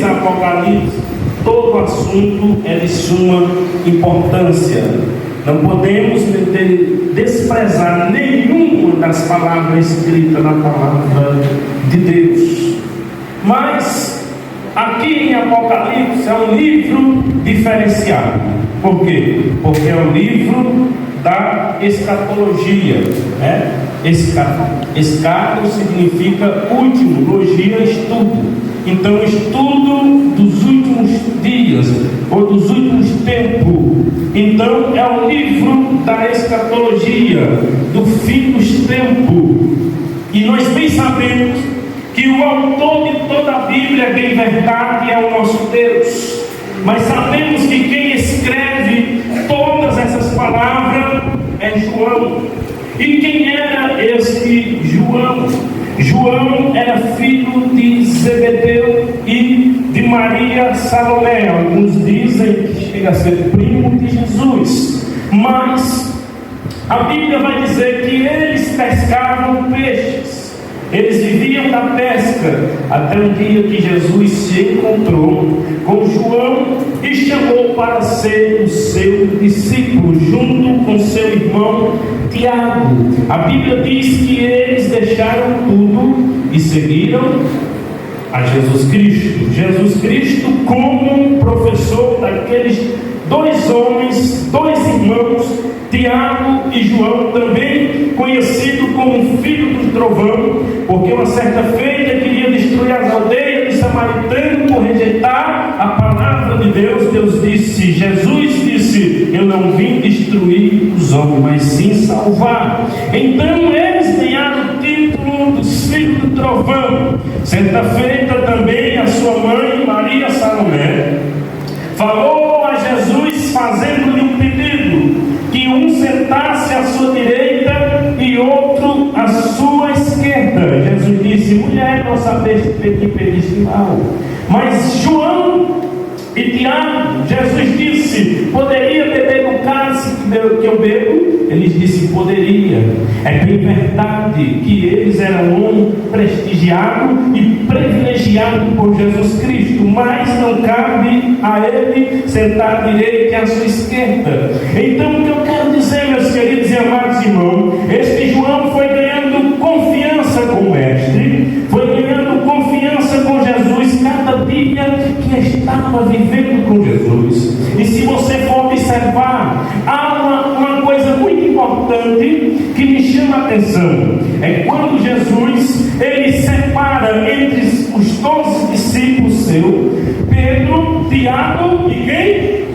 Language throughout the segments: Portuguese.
Apocalipse, todo o assunto é de suma importância. Não podemos desprezar nenhuma das palavras escritas na palavra de Deus. Mas aqui em Apocalipse é um livro diferenciado. Por quê? Porque é o livro da escatologia, né? Escato significa último, logia, estudo. Então, estudo dos últimos dias ou dos últimos tempos. Então, é o livro da escatologia, do fim dos tempos. E nós bem sabemos que o autor de toda a Bíblia, bem verdade, é o nosso Deus. Mas sabemos que quem escreve todas essas palavras é João. E quem era este João? João era filho de Zebedeu e de Maria Salomé. Alguns dizem que chega a ser primo de Jesus. Mas a Bíblia vai dizer que eles pescavam peixes. Eles viviam da pesca, até um dia que Jesus se encontrou com João e chamou para ser o seu discípulo, junto com seu irmão Tiago. A Bíblia diz que eles deixaram tudo e seguiram a Jesus Cristo. Jesus Cristo como professor daqueles dois homens, dois irmãos, Tiago e João, também conhecido como filho do trovão, porque uma certa feita queria destruir as aldeias de Samaritano por rejeitar a palavra de Deus. Deus disse, Jesus disse, eu não vim destruir os homens, mas sim salvar. Então eles ganharam o título dos filhos do trovão. Certa feita também a sua mãe, Maria Salomé, falou a Jesus fazendo-lhe um pedido, que um sentasse à sua direita e outro à sua esquerda. Jesus disse, mulher, não sabeste que pediste mal. Mas João e Tiago, Jesus disse, poderia beber do cálice que eu bebo? Eles disseram, poderia. É bem verdade que eles eram homens prestigiados e privilegiados por Jesus Cristo, mas não cabe a ele sentar à direita e à sua esquerda. Então o que eu quero dizer, meus queridos e amados irmãos, este João foi ganhando confiança com o Mestre, foi ganhando confiança com Jesus cada dia que estava vivendo com Jesus. E se você for observar, há uma coisa muito importante que me chama a atenção. É quando Jesus, ele separa entre os 12 discípulos seus, Pedro, Tiago e quem?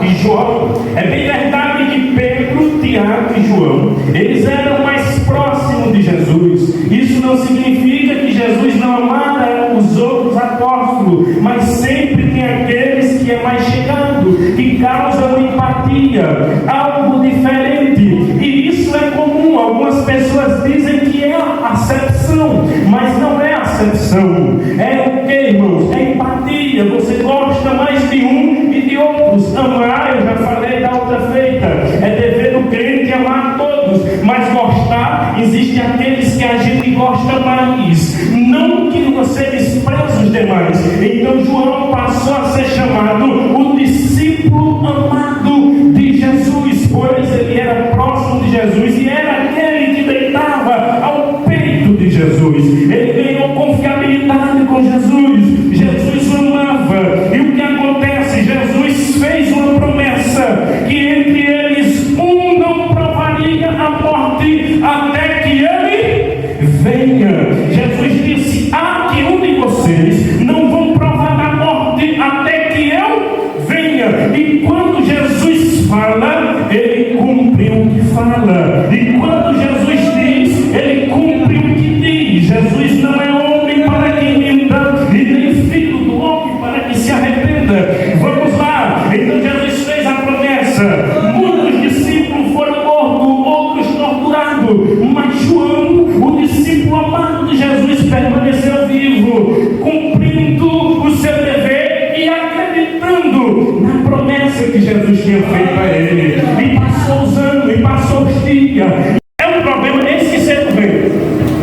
E João. É bem verdade que Pedro, Tiago e João, eles eram mais próximos de Jesus. Isso não significa que Jesus não amara os outros apóstolos, mas sempre tem aqueles que é mais chegado, que causam empatia, algo diferente. E isso é comum. Algumas pessoas dizem que é acepção, mas não é acepção. É o que, irmãos? É empatia. Você gosta mais de um e de outros. Amar, eu já falei da outra feita, é dever do crente amar todos, mas gostar, existe aqueles que a gente gosta mais, não que você despreze os demais. Então João passou a ser chamado o discípulo amado de Jesus, pois ele era próximo de Jesus e era aquele que deitava ao peito de Jesus. Ele ganhou confiabilidade com Jesus. Jesus o amava. E o que acontece? Jesus fez uma promessa que entre eles um não provaria a morte até que ele venha. Jesus disse, que um de vocês não vão provar a morte até que eu venha. E quando Jesus fala, ele cumpre o que fala. E quando Jesus diz, ele cumpre o que diz. Jesus não é homem para que minta, e nem filho do homem para que se arrependa. Vamos lá. Então Jesus fez a promessa. Muitos discípulos foram mortos, outros torturados, mas João, o discípulo amado de Jesus, permaneceu vivo, cumprindo o seu dever e acreditando na promessa que Jesus tinha feito a ele. E passou os anos, e passou os dias. É um problema esquecer do vento.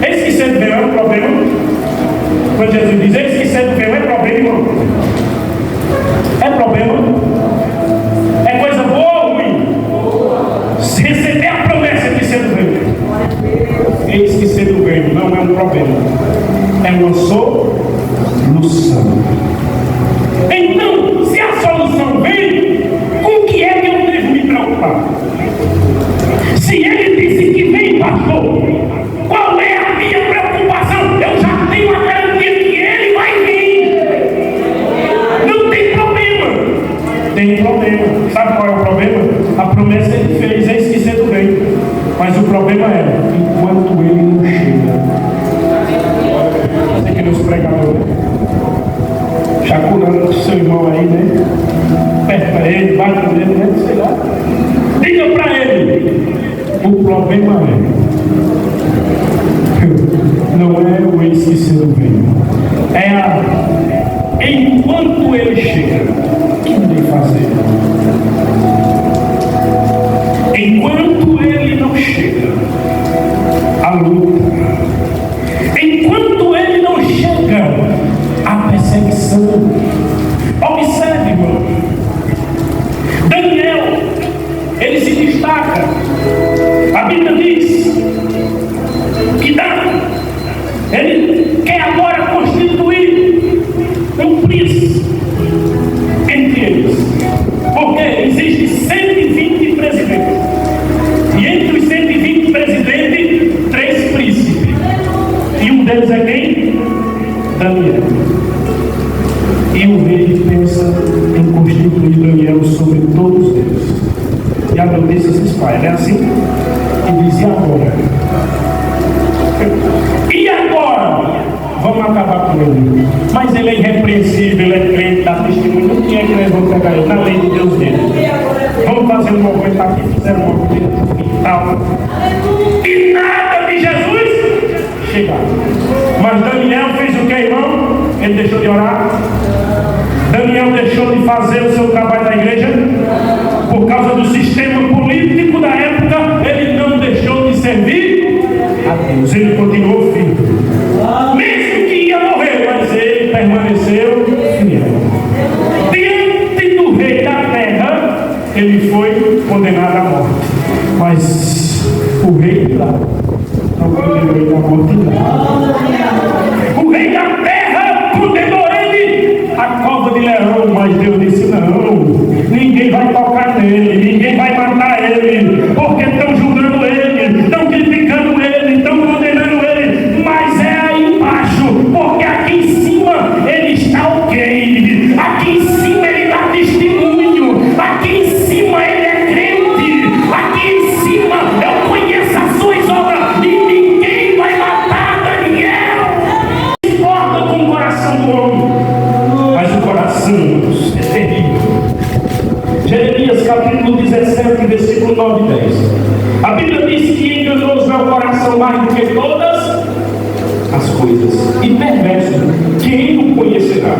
Esquecer do vento é um problema. Quando Jesus diz esquecer do vento, é problema. curando o seu irmão aí, né? Aperta ele, bate nele, né? Sei lá. Diga para ele, o problema não é o esquecer do vinho, enquanto ele chega, o que ele fazer? Enquanto ele não chega, a luta. Enquanto ele não chega, a perseguição. Observe, irmão. Daniel, ele se destaca. A Bíblia diz que ele quer agora constituir um príncipe entre eles. Porque existe 120 presidentes. E entre os 120 presidentes, 3 príncipes. E um deles é quem? Daniel. E o rei pensa em constituir Daniel sobre todos eles. E a notícia se espalha, é assim? E diz, e agora? E agora? Vamos acabar com ele. Mas ele é irrepreensível, ele é crente, dá testemunho. Quem é que nós vamos pegar ele? Na lei de Deus dele. Vamos fazer um movimento aqui, fizeram um movimento e tal. E nada de Jesus chegar. Mas Daniel fez o que, irmão? Ele deixou de orar. Daniel deixou de fazer o seu trabalho da igreja. Por causa do sistema político da época, ele não deixou de servir a Deus. Ele continuou firme. Mesmo que ia morrer, mas ele permaneceu fiel. Diante do rei da terra, ele foi condenado à morte. Mas o rei de lá não condenou ele à morte, não. O rei da terra condenou ele à cova de leão, mas Deus disse: não, ninguém vai tocar nele, ninguém vai matar ele, porque estão julgando ele, estão criticando ele, estão condenando ele, mas é aí embaixo, porque aqui em cima ele está ok, aqui em cima ele dá testemunho, aqui em cima ele é crente, aqui em cima eu conheço as suas obras e ninguém vai matar Daniel. Não importa com o coração do homem, mas o coração é terrível. Jeremias capítulo 17, versículo 9 e 10. A Bíblia diz que enganoso é o coração mais do que todas as coisas, e perverso, quem o conhecerá?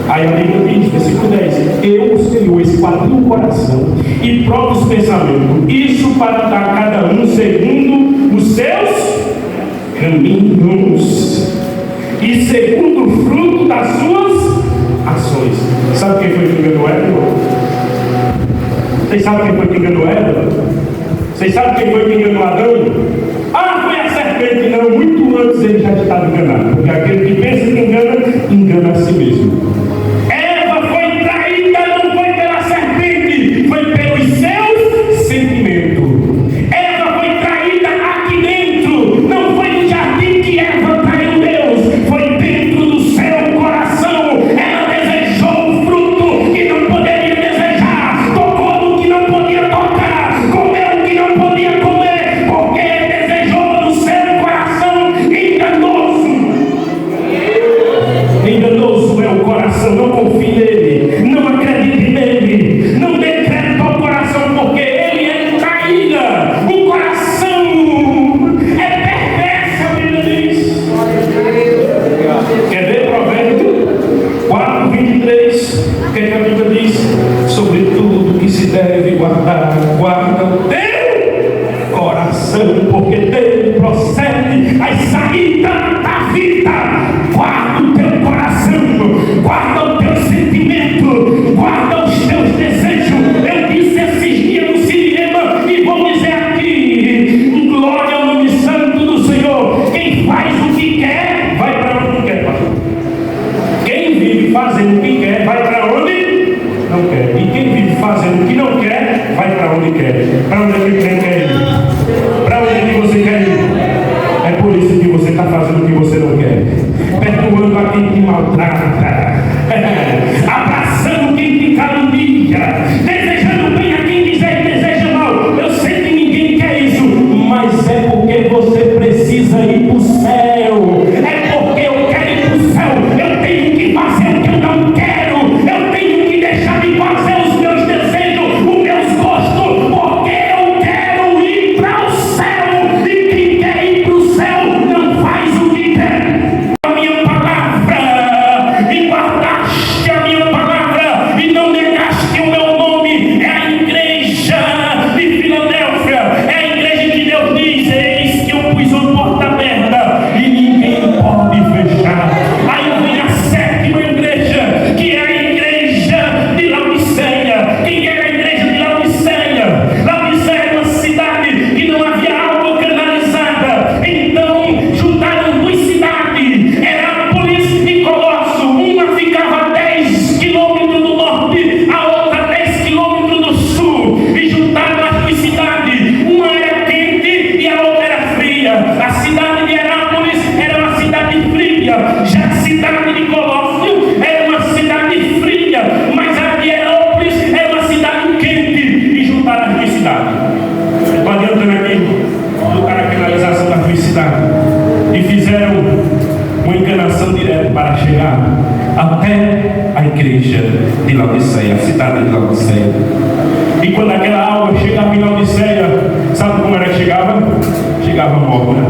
Aí a Bíblia diz, versículo 10: eu, o Senhor, esquadrinho o coração e provo os pensamentos, isso para dar a cada um segundo os seus caminhos e segundo o fruto das suas ações. Sabe quem foi que enganou Eva? Vocês sabem quem foi que enganou Eva? Vocês sabem quem foi que enganou Adão? Ah, foi a serpente. Não, muito antes ele já estava enganado. Porque aquele que pensa que engana a si mesmo. Eva foi traída, não foi pela serpente, foi pelos seus sentimentos. Eva foi traída aqui dentro, não foi no jardim que Eva traiu Deus, foi dentro do seu coração. Ela desejou o fruto que não poderia desejar, tocou no que não podia tocar, comeu o que não podia comer, porque desejou no seu coração. Enganoso. Enganoso é o coração, não confie nele, não acredite nele, não dê crédito ao coração, porque ele é traída. O coração é perverso, a Bíblia diz. Quer ver Provérbios 4, 23? O que a Bíblia diz? Sobre tudo que se deve guardar, guarda o teu coração, porque dele procede as saídas da vida. Guarda o teu coração, guarda o teu sentimento, guarda os teus desejos. Eu disse esses dias no cinema e vou dizer aqui: glória ao nome santo do Senhor. Quem faz o que quer, vai para onde não quer, pastor. Quem vive fazendo o que quer, vai para onde não quer. E quem vive fazendo o que não quer, vai para onde quer. Para onde é que você quer ir? Para onde é que você quer ir? É por isso que você está fazendo o que você não quer, perdoando a quem te maltrata, abraçando quem te calunia, desejando bem a quem deseja mal. Eu sei que ninguém quer isso, mas é porque você precisa ir para o céu. É porque eu quero ir para o céu, eu tenho que fazer o que eu não quero. até a igreja de Laodiceia, a cidade de Laodiceia. E quando aquela água chegava em Laodiceia, sabe como era que chegava? Chegava morna.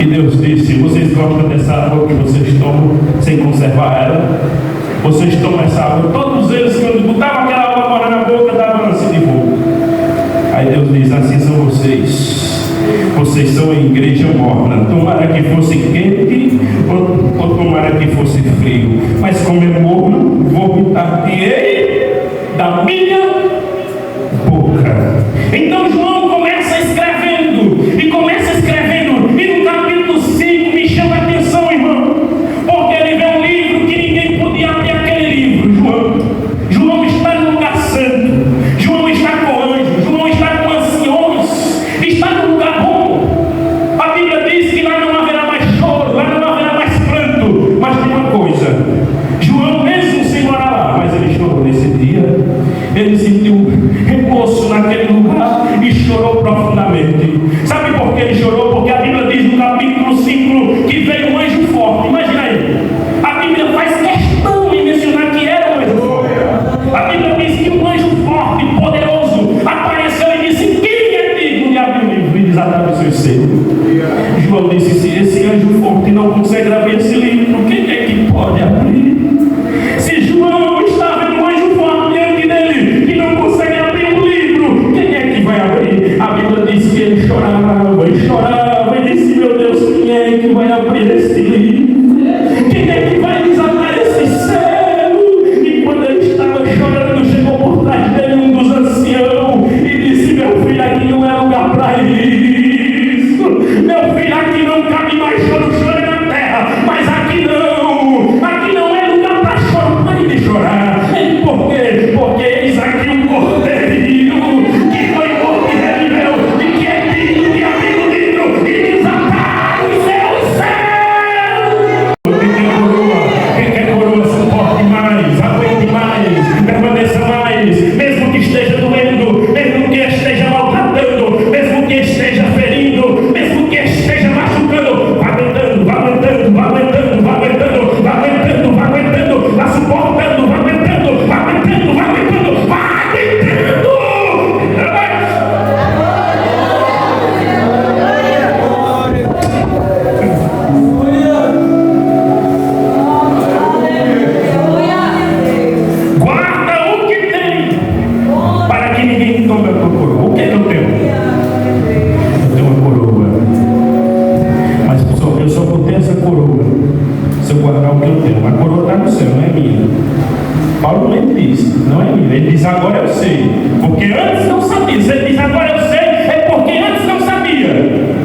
E Deus disse: vocês gostam dessa água que vocês tomam sem conservar ela? Vocês tomam essa água, todos eles, quando botavam aquela água morna na boca, davam assim de fogo. Aí Deus diz: assim são vocês. Vocês são a igreja morna. Tomara que fosse quente ou tomara que fosse frio. Mas como é morno, vomitar-te-ei da minha boca. Então João começa escrevendo. E no capítulo 5 me chama a atenção, irmão. Porque ele vê um livro que ninguém podia abrir aquele livro. João está no lugar santo. João está com anjos. João está com anciões. Está no lugar bom. A Bíblia diz que lá não haverá mais choro, lá não haverá mais pranto. Mas tem uma coisa: João mesmo sem morar lá, mas ele chorou nesse dia. Ele sentiu repouso naquele lugar e chorou profundamente. Sabe por que ele chorou? Porque a Bíblia diz no capítulo 5 que veio um anjo forte. Imagina aí. A Bíblia faz questão de mencionar que era um anjo forte. A Bíblia diz que um anjo forte, poderoso, apareceu e disse: quem é digno de abrir o livro e desatar os seus selos? João disse: se esse anjo forte não consegue abrir esse livro, quem é que pode abrir? Se João está vendo um anjo forte diante dele que não consegue abrir um livro, quem é que vai abrir? A Bíblia diz que ele chorava e disse: meu Deus, quem é que vai abrir esse livro? Quem é que vai desatar esse selo? E quando ele estava chorando, chegou por trás dele um dos anciãos e disse: meu filho, aqui não é lugar para isso. Meu filho, aqui não cabe mais choro na terra. Mas aqui não é lugar para choro. Pare de chorar. Por quê? Porque eis aqui um cordeiro que foi morto e reviveu e que é digno de abrir o livro e desatar os seus céus. Quem quer coroa, suporte mais, aguente mais, permaneça mais, mesmo que esteja doendo, mesmo que esteja maltratando, mesmo que esteja ferindo, mesmo que esteja machucando, vá aguentando, vá aguentando, vá aguentando, vá aguentando, vá aguentando, vá aguentando, vá suportando, vá aguentando, vá aguentando, vá aguentando, vá aguentando. Guarda o que tem, para que ninguém tome a tua coroa. O que é que eu tenho? Eu tenho uma coroa. Mas eu só vou ter essa coroa se eu guardar o que eu tenho. A coroa está no céu, não é minha. Paulo nem diz, não é minha. Ele diz: agora eu sei, porque antes não sabia. Se ele diz agora eu sei, é porque antes não sabia.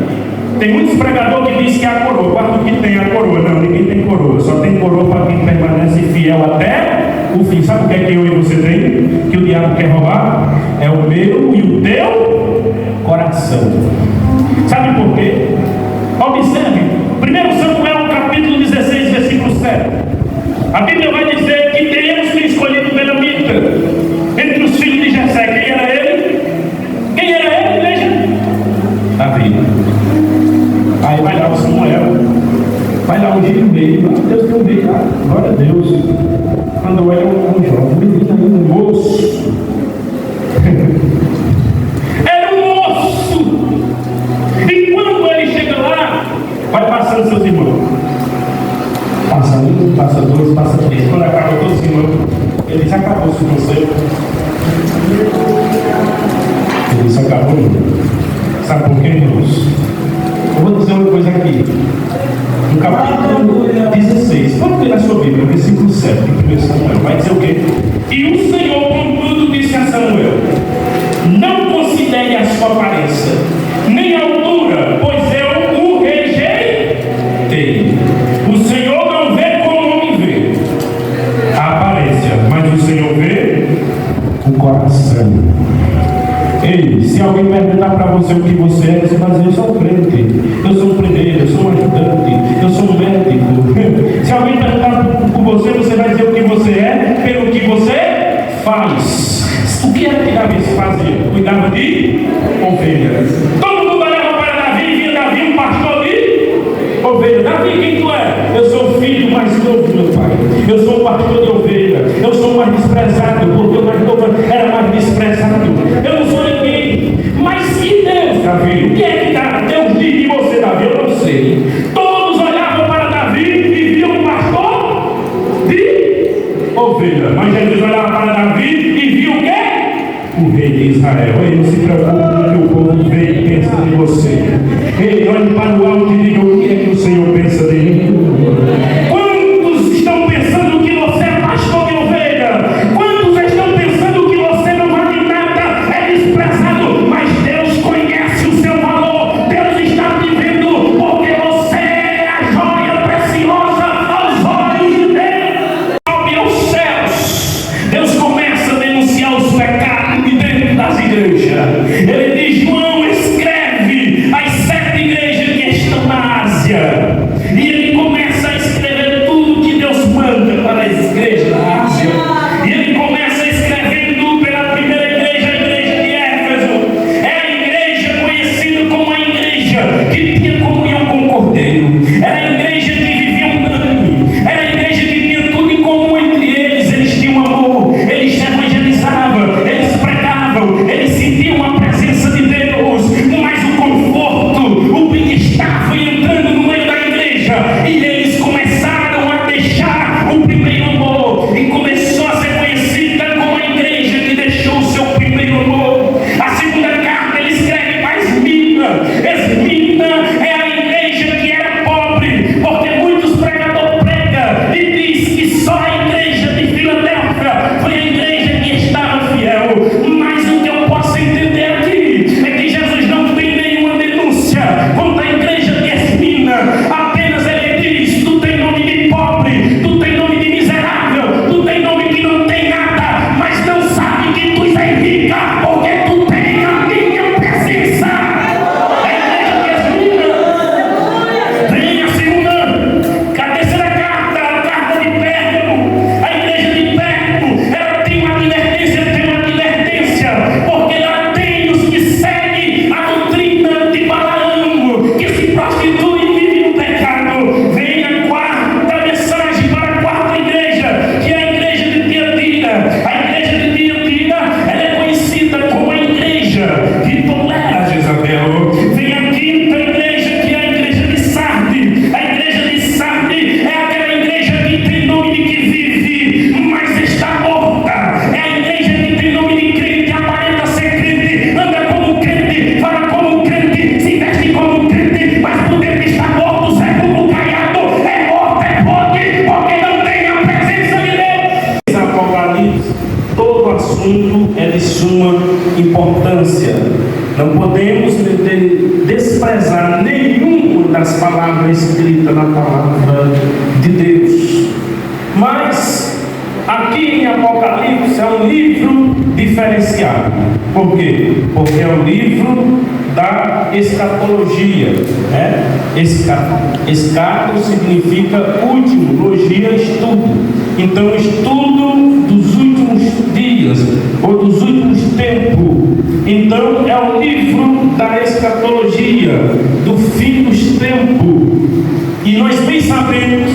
Tem muitos pregadores que dizem que é a coroa. Guarda o que tem a coroa. Não, ninguém tem coroa. Só tem coroa para quem permanece fiel até o fim. Sabe o que é que eu e você tem? Que o diabo quer roubar? É o meu e o teu coração. Sabe por quê? Observe, 1 Samuel capítulo 16, versículo 7. A Bíblia vai dizer que teríamos que escolher o Belamita entre os filhos de Jessé. Quem era ele? Quem era ele, igreja? Davi. Aí vai lá o Samuel, vai lá um dia no meio. Deus tem um meio, glória a Deus. Quando era um jovem, menino, um moço. Era um moço. E quando ele chega lá, vai passando seus irmãos. Passa um, passa dois, passa três. Quando acaba todos os irmãos, ele diz: acabou-se o conselho. Ele disse: acabou. Sabe por quê, irmãos? Eu vou dizer uma coisa aqui. No capítulo 16, pode ver na sua Bíblia, versículo 7, de 1 Samuel, vai dizer o quê? E o Senhor, contudo, disse a Samuel: não considere a sua aparência, nem a altura, pois eu o rejeitei. O Senhor não vê como o homem vê a aparência, mas o Senhor vê o coração. Ei, se alguém perguntar para você o que você é, você vai dizer: eu sou crente, eu sou um primeiro, eu sou um ajudante, eu sou um médico. Se alguém perguntar por você, você vai dizer o que você é pelo que você faz. O que era que Davi fazia? Cuidava de ovelhas. Todo mundo olhava para Davi e via Davi um pastor de ovelhas. Davi, quem tu é? eu sou o filho mais novo do meu pai, eu sou o pastor de ovelha, eu sou o mais desprezado, porque o mais novo era mais desprezado, eu não sou ninguém. Mas e Deus, Davi? O que é que Deus diz de você, Davi? Eu não sei. Todos olhavam para Davi e viam um pastor de ovelha, mas Jesus olhava para Davi e viu o quê? O rei de Israel. Ele não se preocupa com o que o povo vê e pensa de você. Ele olha para o alto e diga: o que é que o Senhor pensa de mim? Quantos estão pensando que você é pastor de ovelha? Quantos estão pensando que você não vale nada, é desprezado? Mas Deus conhece o seu valor. Deus está te vendo, porque você é a joia preciosa aos olhos de Deus. Sobe aos céus. Deus começa a denunciar os pecados dentro das igrejas. Ele diz: João, escreve as 7 igrejas que estão na Ásia. E ele começa a escrever tudo que Deus manda para as igrejas da Ásia. E ele começa escrevendo pela primeira igreja, a igreja de Éfeso. É a igreja conhecida como a igreja que tinha comunhão com o Cordeiro. Era a igreja que vivia unânime. Era a igreja que tinha tudo em comum entre eles. Eles tinham amor, eles evangelizavam, eles pregavam, eles sentiam a presença de Deus. Mas o conforto, o bem-estar foi entrando no meio da igreja. E eles começaram a deixar o primeiro amor. E começou a ser conhecida como a igreja que deixou o seu primeiro amor. A segunda carta ele escreve para Esmirna. Esmirna é a igreja que era pobre, porque muitos pregadores pregam e diz que só a igreja de Filadélfia foi a igreja que estava fiel. Mas o que eu posso entender aqui é que Jesus não tem nenhuma denúncia contra a igreja de Esmirna. Apenas ele diz: tu tem nome de pobre, tu tem nome de miserável, tu tem nome que não tem nada, mas não sabe que tu és rica, porque tu tem a minha presença. A igreja de Esmirna. Vem a segunda, a terceira carta, a carta de Pérgamo. A igreja de Pérgamo, ela tem uma advertência, porque ela tem os que seguem a doutrina de Balaão, que se prostituem e vivem no pecado. Vem a quarta mensagem para a quarta igreja, que é a igreja de Tiatira. A igreja de Tiatira, ela é conhecida como a igreja que tolera Jezabel. Vem a quinta igreja, que é a igreja de Sardes. A igreja de Sardes é aquela igreja que tem nome de que vive, mas está morta. É a igreja que tem nome de crente, aparenta ser crente, anda como crente, fala como crente, se veste como crente, mas por dentro está morto, século caiado, é morto, é podre, porque não tem a presença de Deus. Apocalipse, todo assunto é de suma importância. Não podemos desprezar nenhuma das palavras escritas na palavra de Deus. Mas aqui em Apocalipse é um livro diferenciado. Por quê? Porque é o livro da escatologia. Escato significa último, logia, estudo. Então, estudo dos últimos dias ou dos últimos tempos. Então, é o livro da escatologia, do fim dos tempos. E nós bem sabemos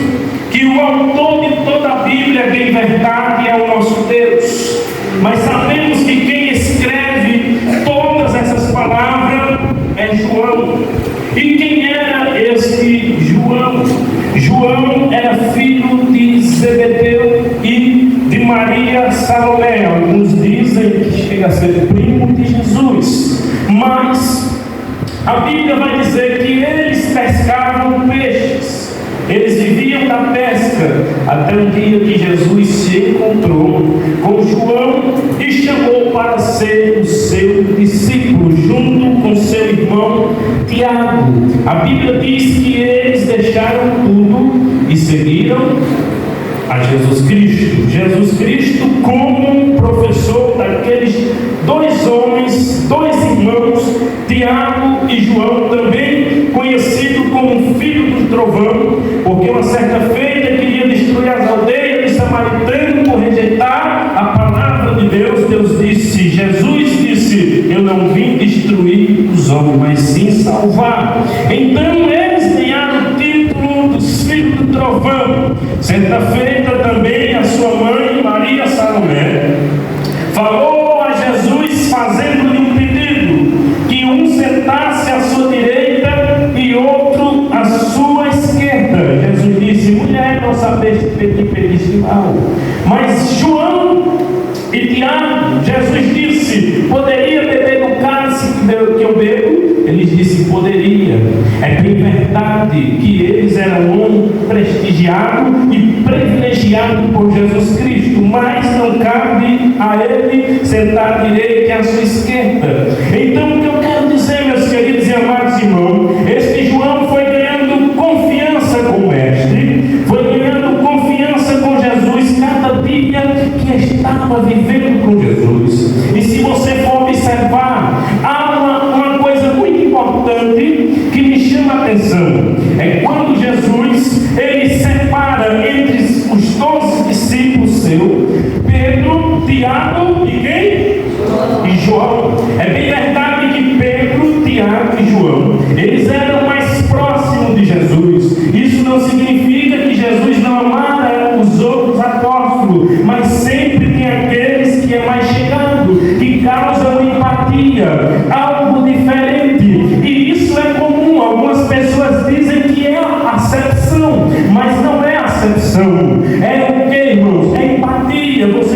que o autor de toda a Bíblia, em verdade, é o nosso Deus. Mas sabemos que quem escreve todas essas palavras é João. E quem era esse João? João era filho de Zebedeu e de Maria Salomé. Alguns dizem que chega a ser primo de Jesus. Mas a Bíblia vai dizer que eles pescavam peixes. Eles viviam da pesca, até um dia que Jesus se encontrou com João e chamou para ser o seu discípulo, junto com seu irmão Tiago. A Bíblia diz que eles deixaram tudo e seguiram a Jesus Cristo. Jesus Cristo como professor daqueles 2 homens, 2 irmãos, Tiago e João, também conhecido como filho do trovão, porque uma certa feita queria destruir as aldeias de Samaritano por rejeitar a palavra de Deus. Jesus disse: eu não vim destruir os homens, mas sim salvar. Então eles ganharam o título dos filhos do trovão. Certa feita também a sua mãe, Maria Salomé, falou a Jesus, fazendo-lhe um pedido, que um sentasse à sua direita e outro à sua esquerda. Jesus disse: mulher, não sabeste que pediste mal. Mas João e Tiago, Jesus disse: poderia beber do cálice que eu bebo? Eles disseram: poderia. É bem verdade que eles eram prestigiados e privilegiados por Jesus Cristo, mas não cabe a ele sentar à direita e à sua esquerda. Então, o que eu quero dizer, meus queridos e amados irmãos, este João foi ganhando confiança com o Mestre, foi ganhando confiança com Jesus cada dia que estava vivendo com Jesus. E se você for observar, há uma coisa muito importante que me chama a atenção. É quando Jesus, ele separa entre os 12 discípulos seus, Pedro, Tiago e quem? E João. É bem verdade que Pedro, Tiago e João, eles eram mais próximos de Jesus. Isso não significa que Jesus não amara os outros apóstolos, mas sempre tem aqueles que é mais chegado, que causam empatia, algo diferente. E isso é comum. Algumas pessoas dizem que é acepção, mas não é acepção. É o que, irmãos? É empatia. Você